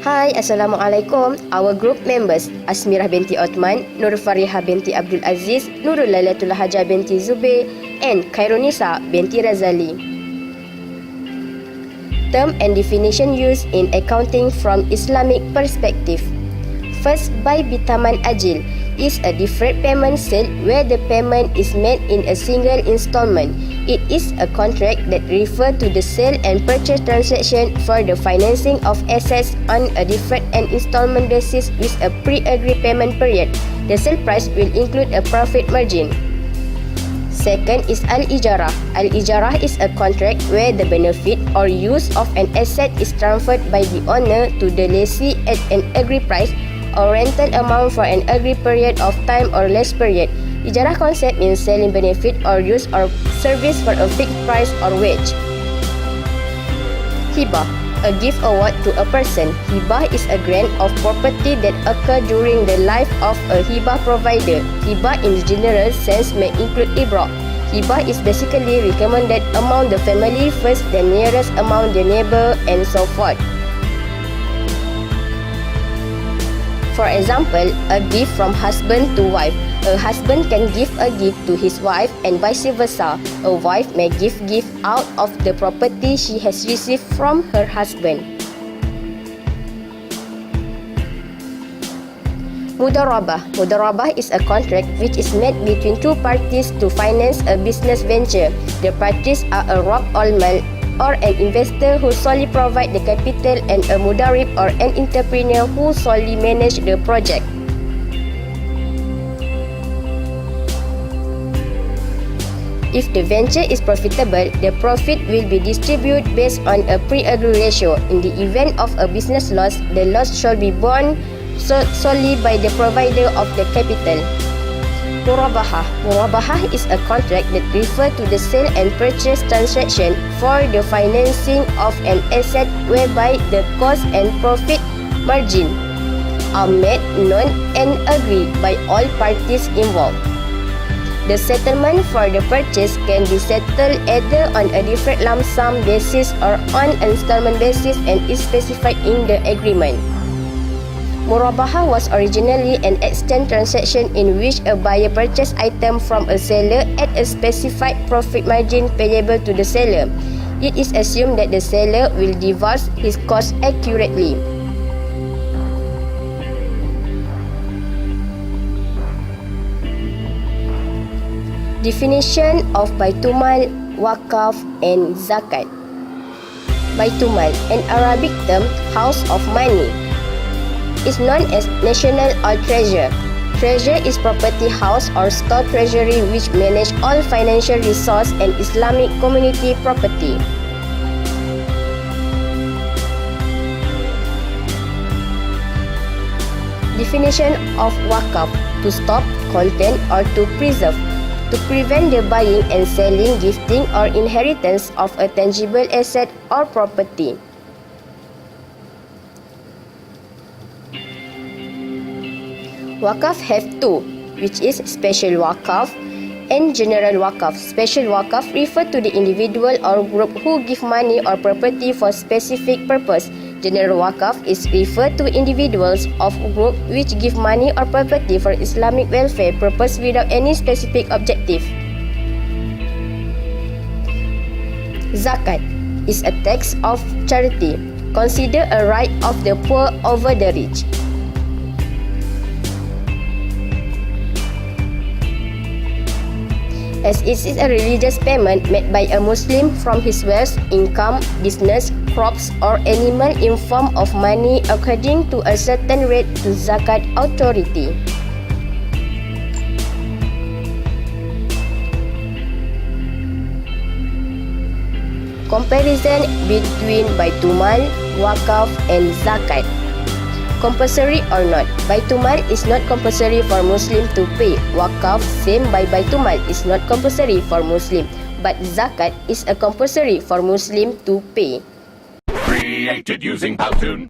Hai, Assalamualaikum. Our group members Asmirah binti Othman, Nur Farihah binti Abdul Aziz, Nurul Lailatullah Haja binti Zubair and Khairunisa binti Razali. Term and definition used in accounting from Islamic perspective. First, buy bitaman ajil is a deferred payment sale where the payment is made in a single installment. It is a contract that refers to the sale and purchase transaction for the financing of assets on a deferred and installment basis with a pre-agreed payment period. The sale price will include a profit margin. Second is al-ijarah. Al-ijarah is a contract where the benefit or use of an asset is transferred by the owner to the lessee at an agreed price or rental amount for an agreed period of time or less period. Ijarah concept means selling benefit or use or service for a fixed price or wage. Hibah, a gift award to a person. Hibah is a grant of property that occur during the life of a hibah provider. Hibah in general sense may include ibrah. Hibah is basically recommended among the family first, then nearest among the neighbor, and so forth. For example, a gift from husband to wife. A husband can give a gift to his wife and vice versa. A wife may give gift out of the property she has received from her husband. Mudarabah. Mudarabah is a contract which is made between two parties to finance a business venture. The parties are a Rabb al-Mal or an investor who solely provide the capital and a mudarib or an entrepreneur who solely manage the project. If the venture is profitable, the profit will be distributed based on a pre-agreed ratio. In the event of a business loss, the loss shall be borne solely by the provider of the capital. Murabahah. Murabahah is a contract that refers to the sale and purchase transaction for the financing of an asset whereby the cost and profit margin are made, known and agreed by all parties involved. The settlement for the purchase can be settled either on a deferred lump sum basis or on an installment basis and is specified in the agreement. Murabaha was originally an exchange transaction in which a buyer purchased item from a seller at a specified profit margin payable to the seller. It is assumed that the seller will divulge his cost accurately. Definition of Baitumal, Wakaf and Zakat. Baitumal, an Arabic term, house of money, is known as national or treasure. Treasure is property house or store treasury which manage all financial resource and Islamic community property. Definition of Wakaf, to stop, contain or to preserve. To prevent the buying and selling, gifting or inheritance of a tangible asset or property. Wakaf have two, which is special wakaf and general wakaf. Special wakaf refer to the individual or group who give money or property for specific purpose. General wakaf is referred to individuals of group which give money or property for Islamic welfare purpose without any specific objective. Zakat is a tax of charity, considered a right of the poor over the rich. As it is a religious payment made by a Muslim from his wealth, income, business, crops or animal in form of money according to a certain rate to zakat authority. Comparison between Baitumal, Wakaf and Zakat. Compulsory or not? Baitumal is not compulsory for Muslim to pay. Wakaf, same by Baitumal, is not compulsory for Muslim. But Zakat is a compulsory for Muslim to pay. Created using Powtoon.